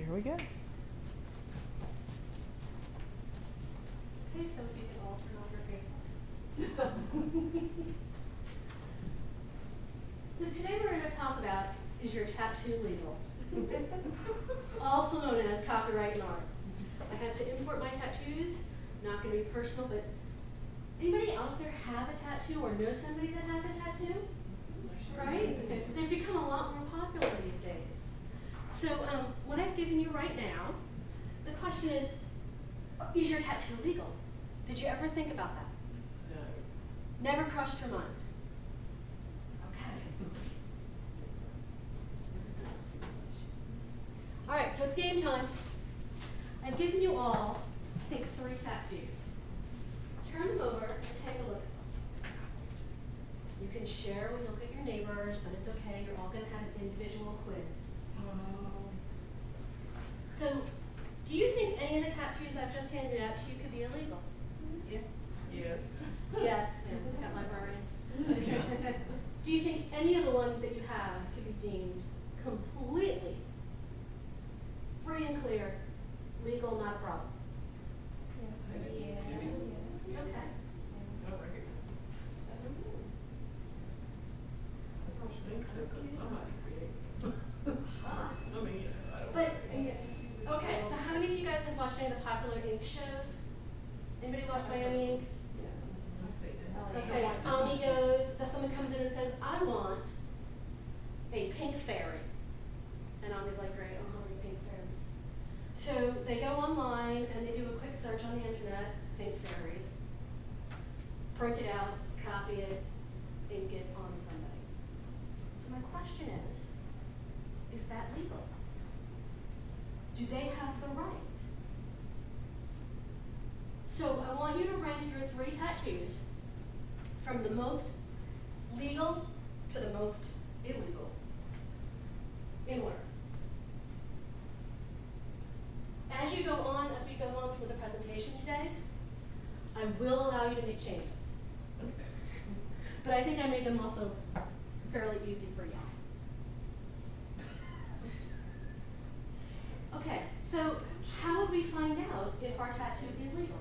Here we go. Okay, so if you can all turn off your Facebook. So today we're going to talk about, is your tattoo legal? Also known as copyright and art. I had to import my tattoos, not going to be personal, but anybody out there have a tattoo or know somebody that has a tattoo? Right? They've become a lot more popular these days. So what I've given you right now, the question is your tattoo legal? Did you ever think about that? No. Never crossed your mind? Okay. All right, so it's game time. I've given you all, I think, 3 tattoos. Turn them over and take a look at them. You can share when you look at your neighbors, but it's okay. You're all going to have an individual quiz. So, do you think any of the tattoos I've just handed out to you could be illegal? Yes. Yes. Yes, yeah, I got librarians. Do you think any of the ones that you have could be deemed completely free and clear, legal, not a problem? Yes. Okay. I don't recognize it. I don't think so, because somebody created it. I mean, I don't. But, okay, so how many of you guys have watched any of the popular ink shows? Anybody watch Miami Ink? I say that. Okay, Amigos, someone comes in and says, I want a pink fairy. And Ami's like, great, I don't have any pink fairies. So they go online and they do a quick search on the internet, pink fairies, print it out, copy it, ink it on somebody. So my question is that legal? Do they have the right? So I want you to rank your 3 tattoos from the most legal to the most illegal in order. As we go on through the presentation today, I will allow you to make changes. But I think I made them also fairly easy for y'all. Okay, so how would we find out if our tattoo is legal?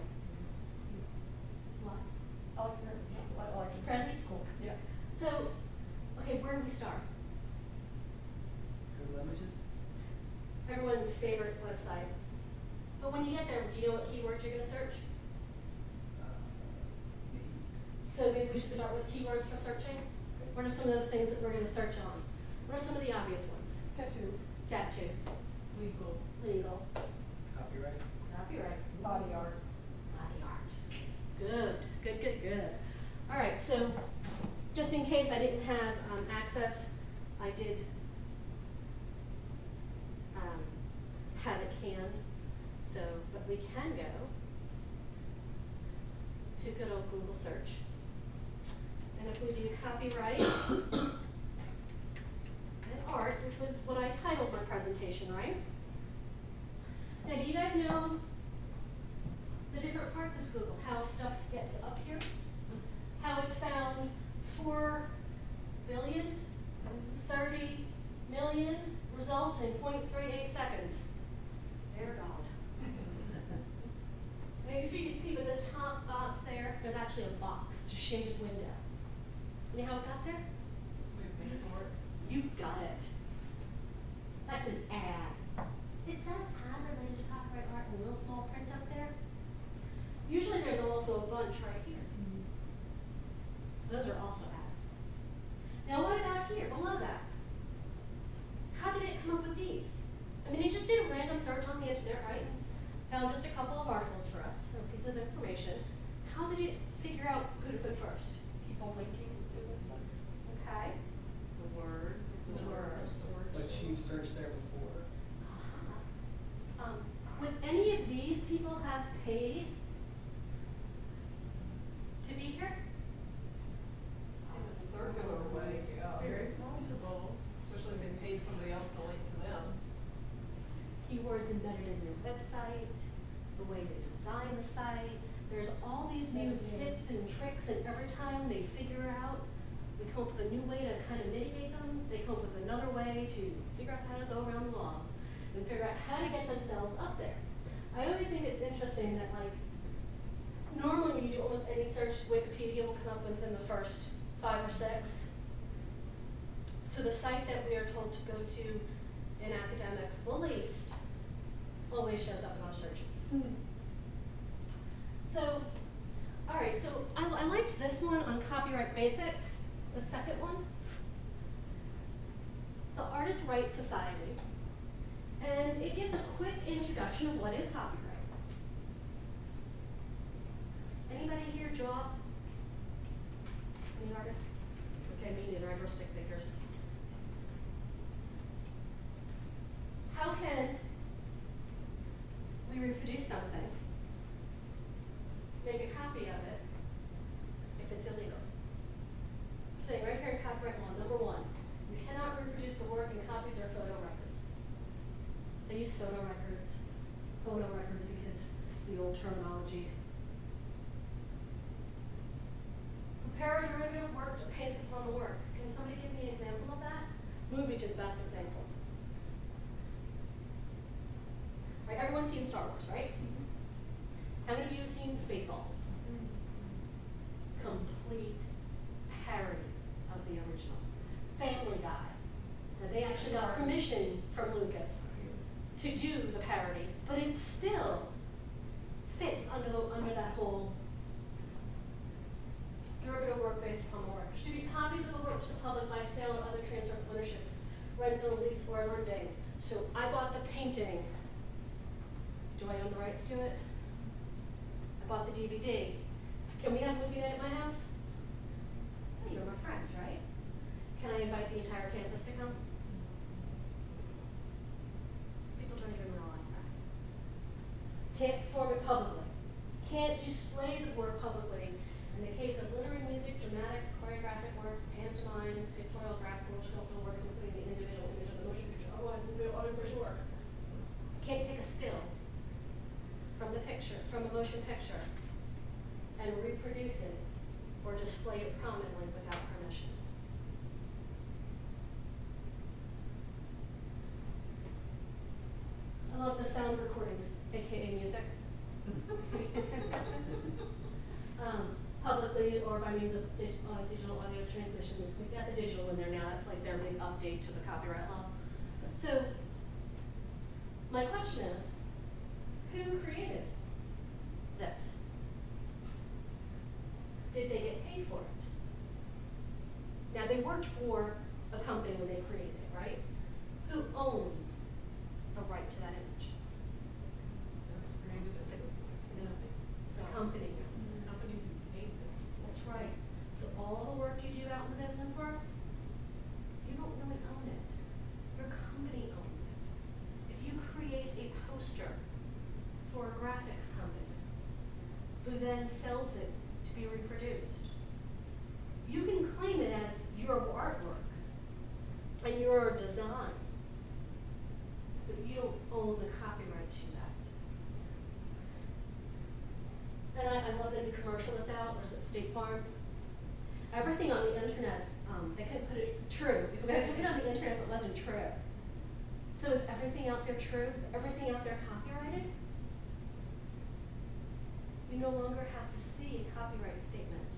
What? I like present. I like it. Present? Cool. Yeah. So, okay, where do we start? Google Images? Everyone's favorite website. But when you get there, do you know what keywords you're going to search? Maybe. So maybe we should start with keywords for searching. What are some of those things that we're going to search on? What are some of the obvious ones? Tattoo. Tattoo, Legal. legal, Copyright? copyright, Body art. body art. Good, good, good, good. All right, so just in case I didn't have access, I did have it canned. So, but we can go to good old Google search. And if we do copyright and art, which was what I titled my presentation, right? Now, do you guys know the different parts of Google, how stuff gets up here? How it found 4 billion, 30 million results in 0.38 seconds. Dear God. Maybe if you can see with this top box there, there's actually a box, it's a shaded window. You know how it got there? We've made for it. You got it. That's an ad. It says ad related to copyright art in real small print up there. Usually there's also a bunch right here. Those are also ads. Now what about here, below that? How did it come up with these? I mean, it just did a random search on the internet, right? And found just a couple of articles for us, a piece of information. How did it figure out who to put first? People linking to websites. Okay. The words. The words. What you searched there before? Would any of these people have paid to be here? In a circular way, yeah. Very possible, especially if they paid somebody else to link to them. Keywords embedded in your website, the way to design the site. There's all these new tips and tricks, and every time they figure out, we come up with a new way to kind of mitigate them. They come up with another way to figure out how to go around the laws and figure out how to get themselves up there. I always think it's interesting that, like, normally when you do almost any search, Wikipedia will come up within the first 5 or 6. So the site that we are told to go to in academics the least always shows up in our searches. So, all right, so I liked this one on copyright basics, the second one. It's the Artist Rights Society, and it gives a quick introduction of what is copyright. Anybody here draw? Any artists? Okay, me neither, I draw stick figures. How can we reproduce something, make a copy of it, if it's illegal? Saying right here in copyright law, number 1, you cannot reproduce the work in copies or photo records. They use photo records because it's the old terminology. Prepare a derivative work to paste upon the work. Can somebody give me an example of that? Movies are the best examples. Right, everyone's seen Star Wars, right? How many of you have seen Spaceballs? Complete parody of the original. Family Guy. Now, they actually got permission from Lucas to do the parody, but it still fits under that whole derivative work based upon the work. Distribute copies of the work to the public by sale or other transfer of ownership, rental, lease, or lending. So I bought the painting. Do I own the rights to it? I bought the DVD. Can we have movie night at my house? Oh, you're my friends, right? Can I invite the entire campus to come? People don't even realize that. Can't perform it publicly. Can't display the work publicly. In the case of literary music, dramatic, choreographic works, pantomimes, pictorial, graphical, sculptural works, including the individual image of the motion picture, otherwise audio-visual work. Can't take a still from the picture, from a motion picture, and reproduce it or display it prominently without permission. I love the sound recordings, aka music. Publicly or by means of digital audio transmission. We've got the digital in there now. That's like their big update to the copyright law. So my question is, who created this? Did they get paid for it? Now they worked for a company when they created it, right? Who owns the right to that image? The company. That's right. So all the work you do out in the business world, you don't really own it. Your company owns it. If you create a poster for a graphics company who then sells it to be reproduced, you can claim it as your artwork and your design, but you don't own the copyright to that. And I love the new commercial that's out. What is it, State Farm? Everything on the internet, they couldn't put it true. If we're going to put it on the internet if it wasn't true. So is everything out there true? Is everything out there copyrighted? You no longer have to see a copyright statement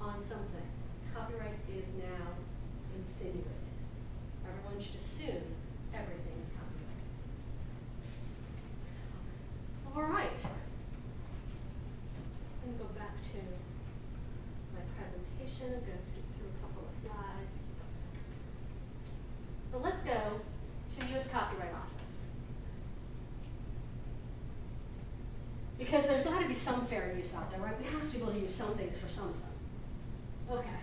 on something. Copyright is now insinuated. Everyone should assume everything is copyrighted. All right. I'm going to go back to my presentation. I'm going to skip through a couple of slides. But let's go to the U.S. Copyright Office. Because there's got to be some fair use out there, right? We have to be able to use some things for something. Okay.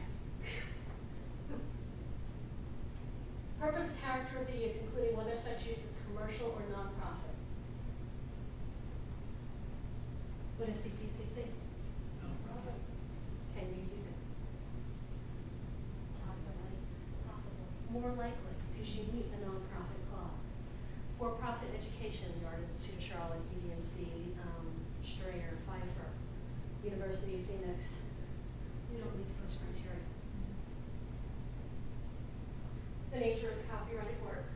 Purpose and character of the use, including whether such use is commercial or nonprofit. What is CPCC? Nonprofit. Can you use it? Possibly. More likely, because you meet the nonprofit clause. For-profit education, the Art Institute of Charlotte, EDMC, Strayer, Pfeiffer, University of Phoenix. You don't meet the first criteria. The nature of the copyrighted work.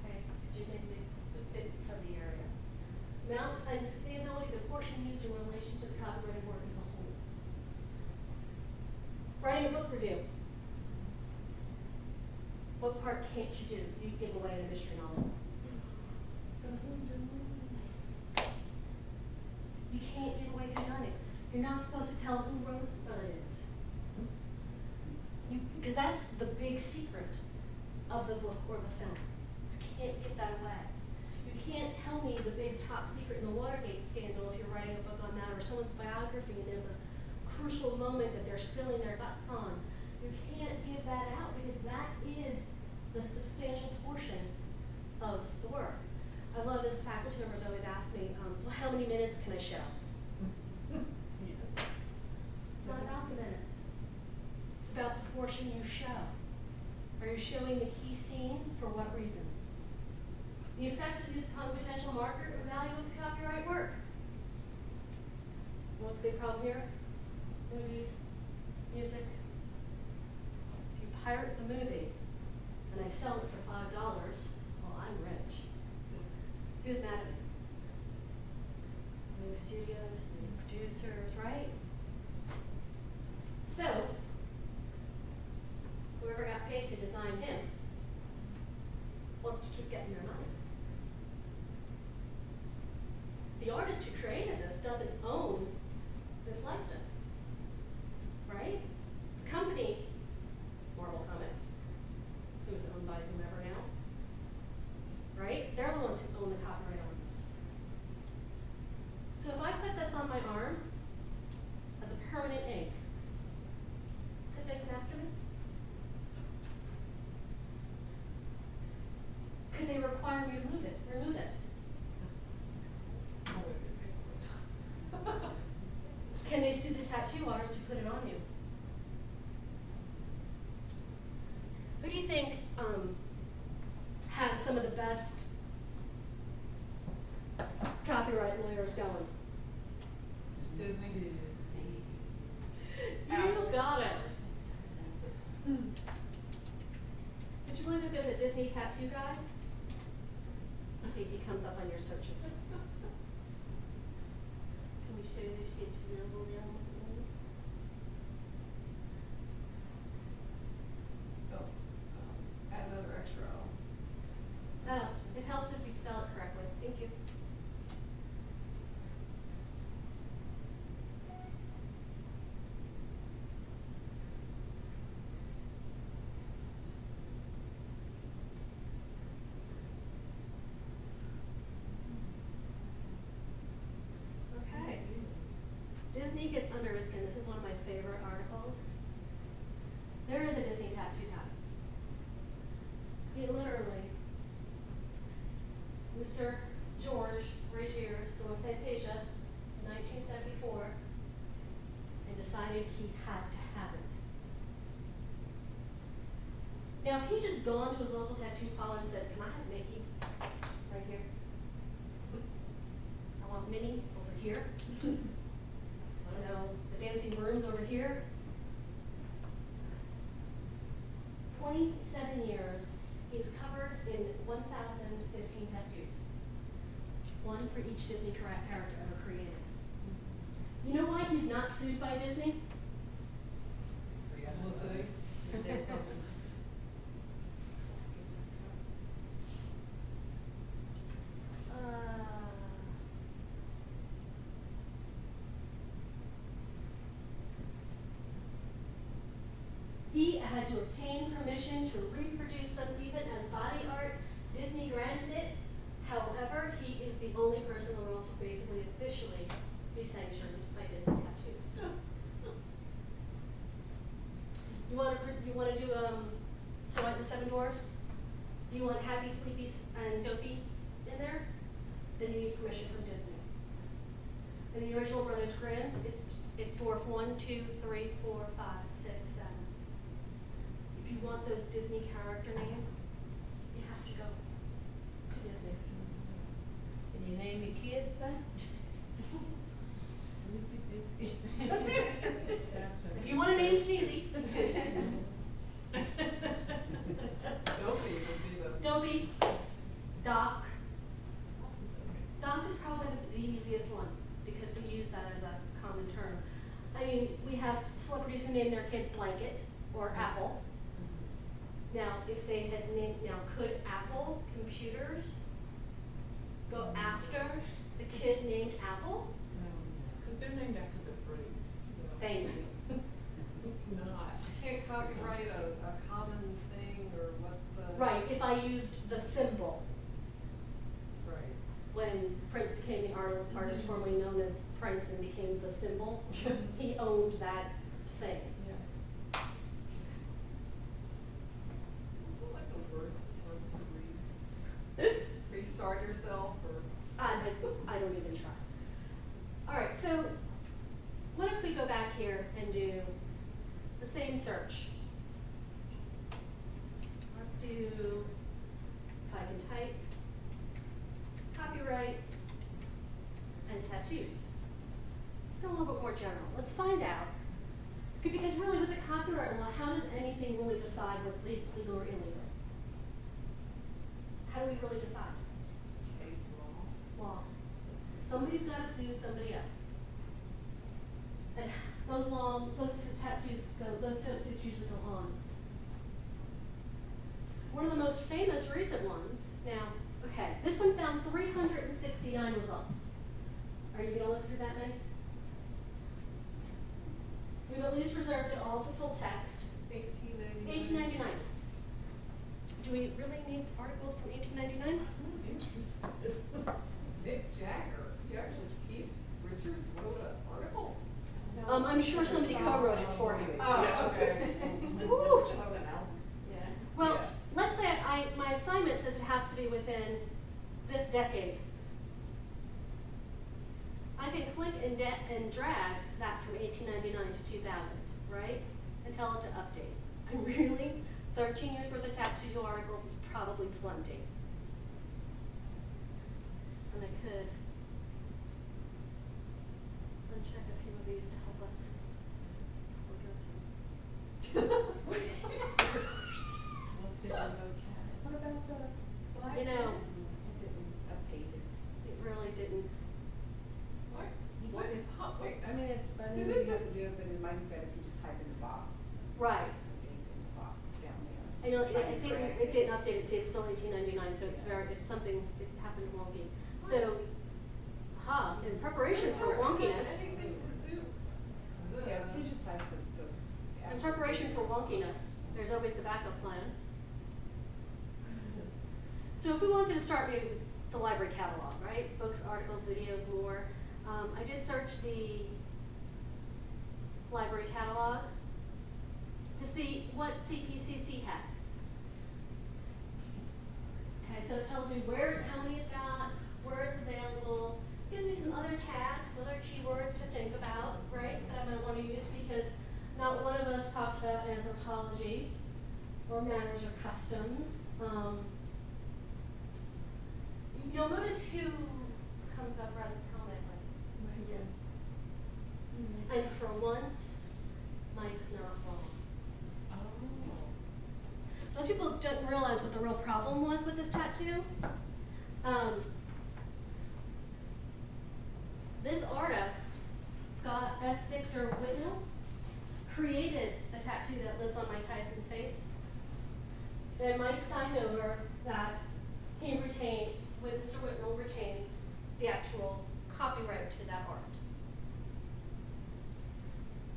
Okay, because you think it's a bit fuzzy area. portion used in relation to the copyrighted work as a whole. Writing a book review. What part can't you do? You give away in a mystery novel. You can't give away who done it. You're not supposed to tell who Rosebud is. Because that's the big secret of the book or the film. You can't give that away. You can't tell me the big top secret in the Watergate scandal if you're writing a book on that, or someone's biography and there's a crucial moment that they're spilling their guts on. You can't give that out because that is the substantial portion of the work. I love this, faculty members always ask me, well, how many minutes can I show? It's not about the minutes. It's about the portion you show. Are you showing the key scene? For what reasons? The effect of use upon the potential market or value of the copyright work. You know what the big problem here? Movies, music. If you pirate the movie and I sell it for $5, well, I'm rich. Who's mad at me? The movie studios, the producers, right? So, whoever got paid to design him wants to keep getting their money. The artist who created this doesn't own this likeness, right? The company, Marvel Comics, who's owned by whomever now, right? They're the ones who own the copyright on this. So if I put this on my arm as a permanent ink, could they come after me? Could they require me to remove it? Can they sue the tattoo artist to put it on you? Who do you think has some of the best copyright lawyers going? Disney. You got it. Would you believe if there's a Disney tattoo guy? See if he comes up on your searches. Can we show you the sheets available down below? Oh, add another extra O. Oh, it helps if you spell it correctly. Thank you. Okay. Disney gets under his skin. This is one of my favorite articles. There is a Disney tattoo guy. He literally, Mr. George Regier saw Fantasia in 1974 and decided he had to have it. Now, if he just gone to his local tattoo parlor and said, "Can I have Mickey right here? I want Minnie over here. I don't know, the dancing brooms over here." 27 years, he's covered in 1,015 tattoos. One for each Disney character ever created. You know why he's not sued by Disney? Publicity. He had to obtain permission to reproduce them even as body art. Disney granted it. However, he is the only person in the world to basically officially be sanctioned by Disney Tattoos. You want to do Snow White and the Seven Dwarfs? Do you want Happy, Sleepy, and Dopey in there? Then you need permission from Disney. In the original Brothers Grimm, it's dwarf 1, 2, 3, 4, 5, 6, 7. If you want those Disney character names, you have to go to Disney. Can you name your kids then? If you want to name Sneezy, Dopey would be the. Dopey, Doc. Doc is probably the easiest one because we mean, we have celebrities who name their kids Blanket or Apple. Now, if they had named, now could Apple Computers go after the kid named Apple? Because they're named after the fruit. Thank you. Not. Can't copyright a common thing, or what's the? Right, if I used the symbol, Right. when Prince became the artist formerly known as Prince and became the symbol, he owned that thing. Yeah. Is it like the worst attempt to restart yourself, or? I don't even try. All right, so what if we go back here and do the same search? Let's do, if I can type, copyright and tattoos. Go a little bit more general. Let's find out. Because really with the copyright law, how does anything really decide what's legal or illegal? How do we really decide? Case law. Law. Somebody's got to sue somebody else. And those tattoos go, those suits usually go on. One of the most famous recent ones, now, okay, this one found 369 results. Are you gonna look through that many? We've at least reserved it all to full text. 1899. 1899. Do we really need articles from 1899? Interesting. Mick Jagger, Keith Richards wrote an article? I'm sure somebody co-wrote it for you. Oh, okay. Woo. Yeah. Well, Yeah. let's say my assignment says it has to be within this decade. I can click and drag that from 1899 to 2000, right? And tell it to update. And really, 13 years worth of tattoo articles is probably plenty. And I could uncheck a few of these to help us What about the black? You know, It didn't update it. it really didn't. What? What? Wait, I mean, it's funny Did you it have just- to do it, but it might be better if you just type in the box. Right. Update in the box down there. I know, Try it to drag didn't update it, see, it's still 1899, so it's it's something, it happened wonky. So, in preparation Does for that have wonkiness, anything to do? Yeah, if you just type the in actual preparation for thing. wonkiness, there's always the backup plan. So if we wanted to start maybe with the library catalog, right? Books, articles, videos, more. I did search the library catalog to see what CPCC has. Okay, so it tells me how many it's got, where it's available, gives me some other tags, other keywords to think about, right? That I might want to use because not one of us talked about anthropology or manners or customs. You'll notice who comes up rather prominently. And for once, Mike's not wrong. Oh. Most people don't realize what the real problem was with this tattoo. This artist, Scott S. Victor Whitnell, created the tattoo that lives on Mike Tyson's face. And Mike signed over that he retained, Mr. Whitnell retains the actual copyright to that art.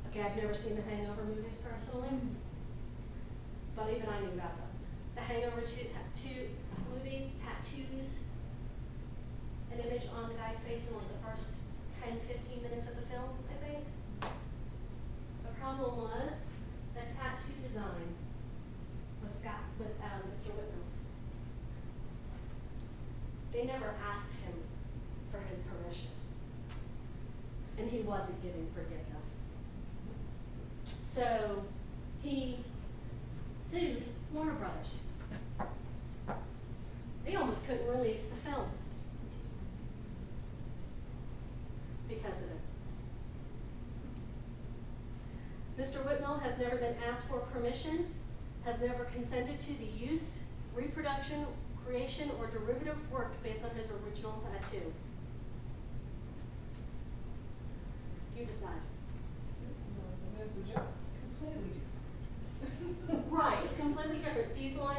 Okay, I've never seen the Hangover movies personally, but even I knew about this. The Hangover movie tattoos an image on the guy's face in like the first 10-15 minutes of the film, I think. The problem was the tattoo design was Mr. Whitman's. They never asked him for his permission, and he wasn't giving forgiveness. So he sued Warner Brothers. They almost couldn't release the film because of it. Mr. Whitnell has never been asked for permission, has never consented to the use, reproduction, creation, or derivative work based on his original tattoo. You decide.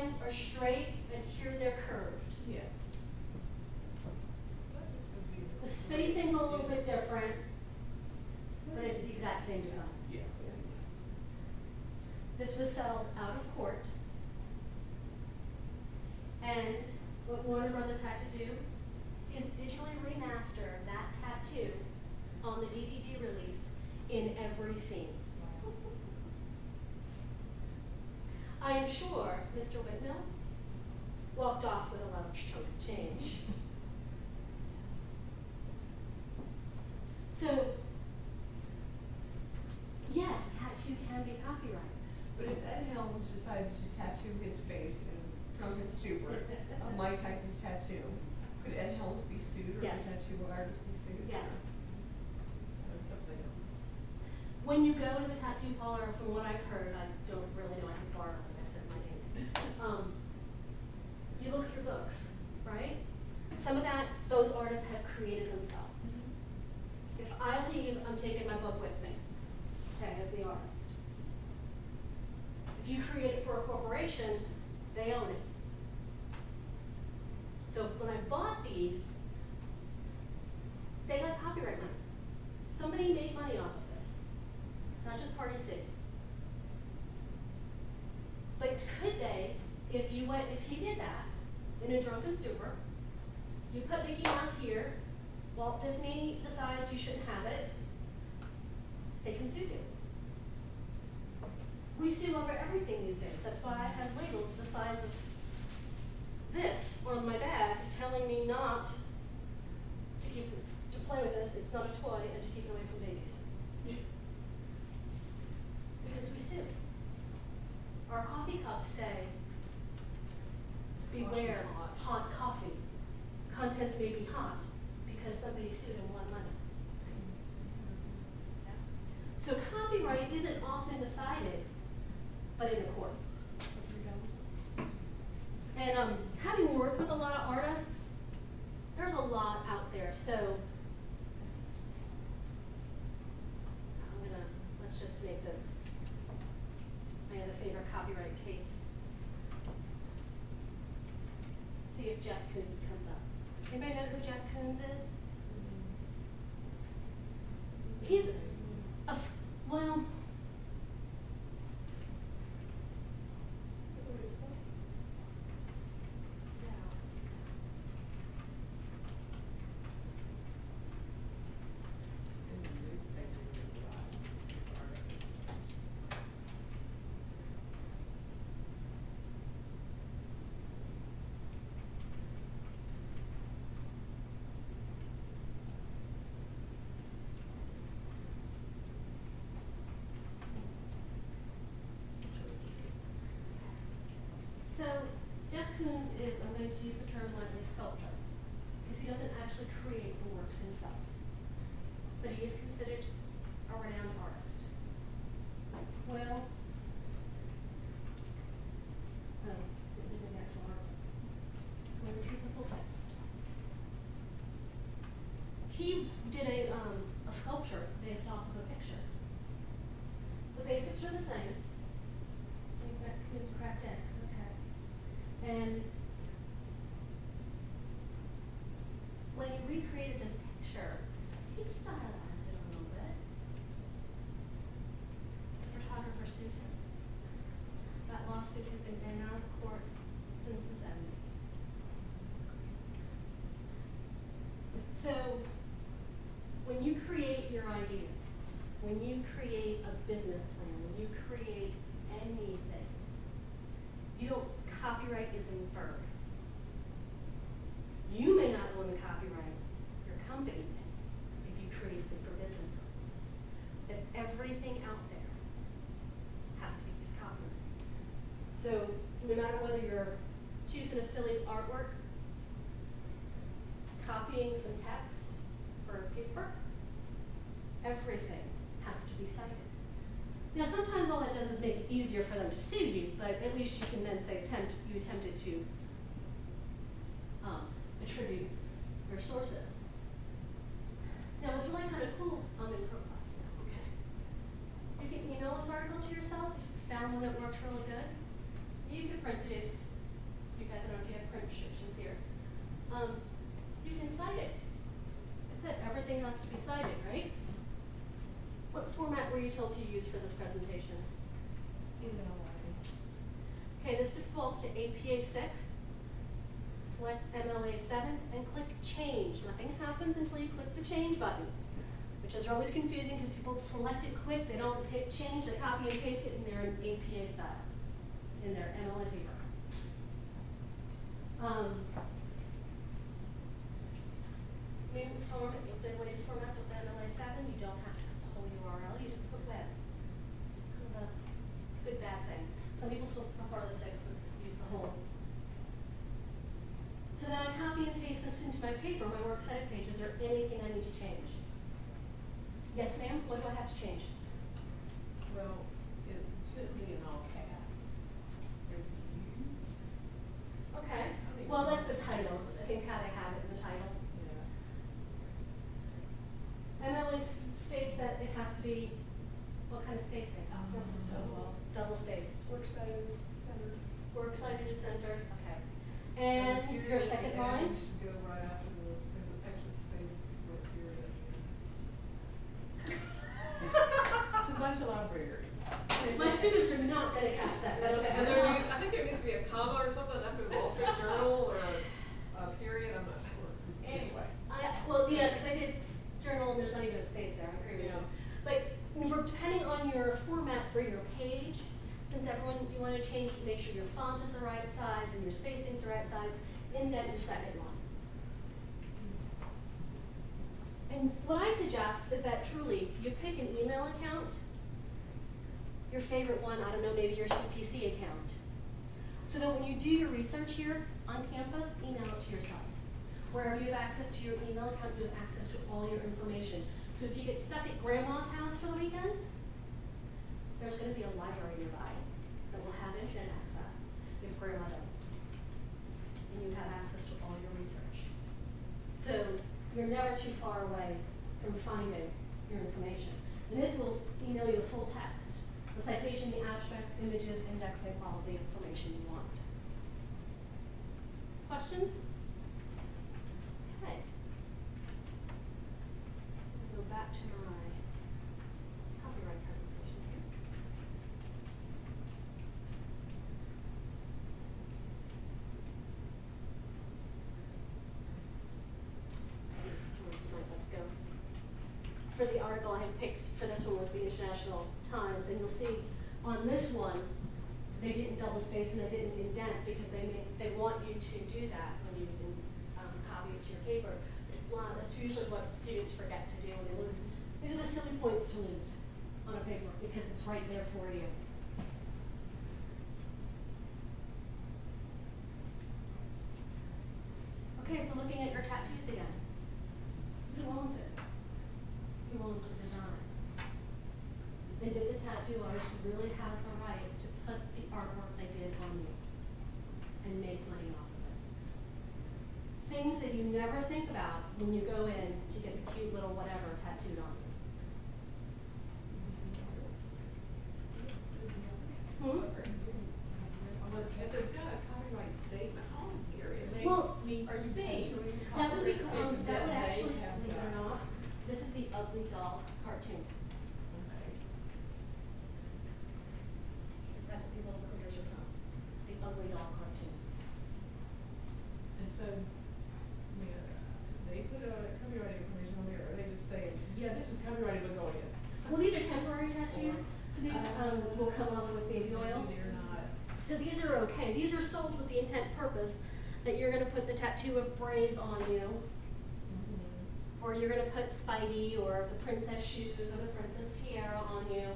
lines are straight and here they're curved. Yes. The spacing's a little bit different, but it's the exact same design. Yeah. This was settled out of court. And what Warner Brothers had to do is digitally remaster that tattoo on the DVD release in every scene. I am sure Mr. Whitmill walked off with a large chunk of change. So, yes, tattoo can be copyrighted. But if Ed Helms decided to tattoo his face in drunken stupor of Mike Tyson's tattoo, could Ed Helms be sued or Yes. could tattoo artist be sued? Yes. Or- When you go to the tattoo parlor, from what I've heard, I don't really know, I can borrow, like I said, my name. You look through books, right? Some of those artists have created themselves. If I leave, I'm taking my book with me, okay, as the artist. If you create it for a corporation, they own it. So when I bought these, they got copyright money. Somebody made money off of this, not just Party City. But could they, if he did that in a drunken stupor, you put Mickey Mouse here, Walt Disney decides you shouldn't have it, they can sue you. We sue over everything these days. That's why I have labels the size of this on my bag telling me not to play with this, it's not a toy, and to keep it away from babies. Because we sue. Our coffee cups say, beware, hot coffee. Contents may be hot because somebody sued and won money. So copyright isn't often decided, but in the courts. And having worked with a lot of artists, there's a lot out there. So let's just make this my other favorite copyright case. See if Jeff Koons comes up. Anybody know who Jeff Koons is? He's well. So Jeff Koons is, I'm going to use the term lightly, sculptor, because he doesn't actually create the works himself, but he is considered a renowned artist. Well, didn't even the actual art. I'm going to retrieve the full text. He did a sculpture based off of a picture. The basics are the same. I think that is a cracked egg. Okay. And when he recreated this picture, he stylized it a little bit. The photographer sued him. That lawsuit has been in and out of courts since the 70s. So when you create your ideas, when you create a business plan, when you create anything, copyright is inferred. You may not own the copyright, your company may, if you create it for business purposes. But everything out there has to be used copyright. So no matter whether you're choosing a silly artwork, copying some text for paper, everything has to be cited. Now, sometimes all that does is make it easier for them to sue you, but at least you can then say you attempted to attribute your sources. Now, what's really kind of cool, I'm in ProClass now, okay? You can email this article to yourself if you found one that worked really good. You could print it if you can cite it. I said everything has to be cited, right? What format were you told to use for this presentation? Okay, this defaults to APA 6. Select MLA 7 and click change. Nothing happens until you click the change button, which is always confusing because people select it quick, they don't hit change, they copy and paste it, and they're in APA style, in their MLA paper. New format, the latest formats with the MLA 7, you don't have to put the whole URL, you just put web. It's kind of a good, bad thing. Some people still prefer the sticks, but use the whole. So then I copy and paste this into my paper, my works cited page. Is there anything I need to change? Yes, ma'am, what do I have to change? Well, it should be in all caps. Review. Okay, well, that's the titles. I think how they have it in the title. Yeah. MLA states that it has to be, what kind of space they have? Double spaced. Works cited is centered. Works cited is centered, okay. And your second line? Should go right after there's an extra space before period. It's a bunch of libraries. My students are not gonna catch that, but okay. And I think there needs to be a comma or something after the Wall Street Journal or a period, I'm not sure. Anyway. Well, yeah, because I did journal and there's not even a space there, I agree with you. But depending on your format for your page, since you want to change, make sure your font is the right size and your spacing's the right size, indent your second line. And what I suggest is that truly, you pick an email account, your favorite one, I don't know, maybe your CPC account. So that when you do your research here on campus, email it to yourself. Wherever you have access to your email account, you have access to all your information. So if you get stuck at grandma's house for the weekend, there's going to be a library nearby that will have internet access if grandma doesn't. And you have access to all your research. So you're never too far away from finding your information. And this will email you the full text, the citation, the abstract, images, indexing, all of the information you want. Questions? Okay. Go back to my copyright presentation here. Let's go. For the article I have picked for this one was the International Times, and you'll see on this one they didn't double space and they didn't indent because they want you to do that when you copy it to your paper. That's usually what students forget to do when they lose. These are the silly points to lose on a paper because it's right there for you. Okay, so looking at your tattoos again. Who owns it? Who owns the design? They did the tattoo artist really have the right to put the artwork they did on you and make money off of it. Things that you never think about when you go in to get the cute little whatever tattooed on you. If it's got a copyright statement on here, it makes Well, me Are you think. tattooing the That would be, copyright statement? that would they actually, have believe it or that. not, this is the Ugly Doll cartoon. Okay. That's what these little critters are from. The Ugly Doll cartoon. And so, I mean, they put a copyright information on there, or they just say, yeah, this is copyrighted, but go ahead. Well, these are temporary tattoos, so these will come off with baby oil. They're not. So these are okay. These are sold with the intent purpose that you're going to put the tattoo of Brave on you, or you're going to put Spidey or the princess shoes or the princess tiara on you,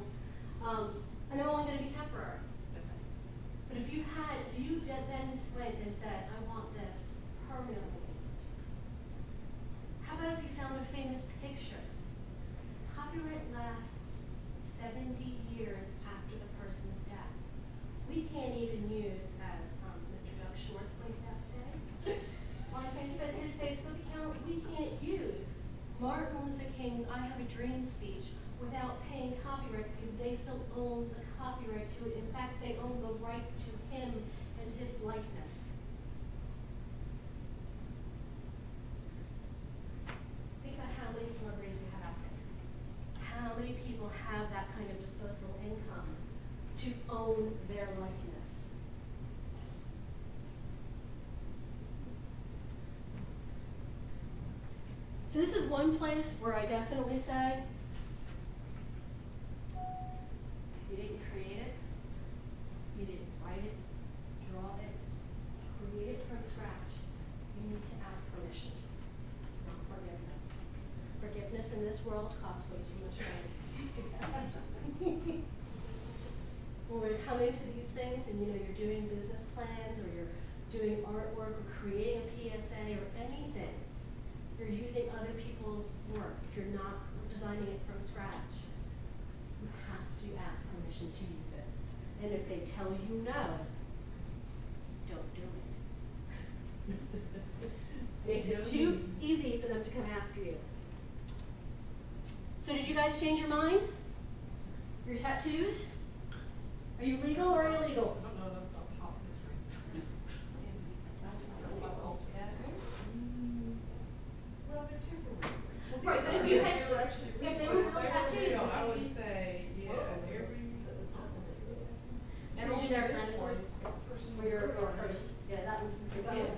and they're only going to be temporary. But if you then went and said, I want this permanently, how about if you found a famous picture? Copyright lasts 70 years after the person's death. We can't even use, as Mr. Doug Short pointed out today, on his Facebook account, we can't use Martin Luther King's I Have a Dream speech without paying copyright because they still own the copyright to it. In fact, they own the right to him and his likeness. own their likeness. So this is one place where I definitely say, you didn't create it, you didn't write it, draw it, create it from scratch. You need to ask permission, not forgiveness. Forgiveness in this world costs way too much money. When we're coming to these things and you're doing business plans or you're doing artwork or creating a PSA or anything, you're using other people's work. If you're not designing it from scratch, you have to ask permission to use it. And if they tell you no, don't do it. Makes it too easy for them to come after you. So did you guys change your mind? Your tattoos? Are you legal or illegal? I don't know enough about pop history. Well, they're temporary. Right, but if you had, if they were real tattoos, I would would you- say, yeah, every. And only generic this dinosaurs, one. or your purse, yeah, that one's, I can't.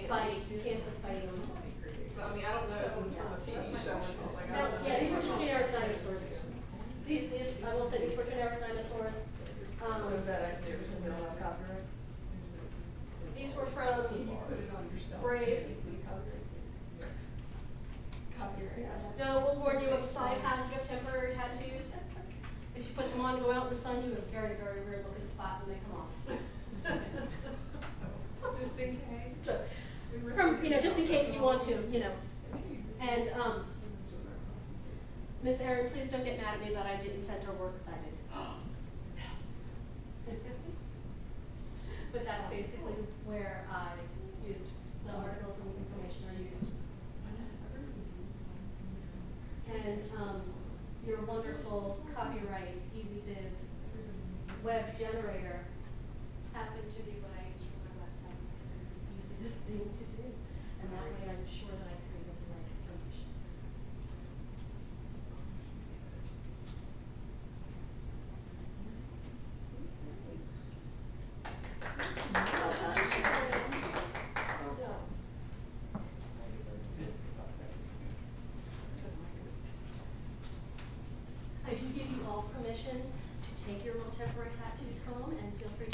Spidey, you can't put Spidey on. So, I mean, I don't know if this is from a TV show or something. I don't know. Yeah, these are just generic dinosaurs. These, I will say these were generic dinosaurs. Was that actually ever something on copyright? These were from Can you put it on yourself? Brave. Copyright. No, we'll warn you of a side hazard of temporary tattoos. If you put them on and go out in the sun, you have a very, very weird looking spot when they come off. Just in case. So, from, just in case you want to, And, Miss Erin, please don't get mad at me that I didn't send her works cited. But that's basically where I used, the articles and information are used. And, your wonderful copyright, EasyBib web generator happened to be what I use for my websites because it's the easiest thing to do. And that way I'm sure that I created the right information. I do give you all permission to take your little temporary tattoos home and feel free to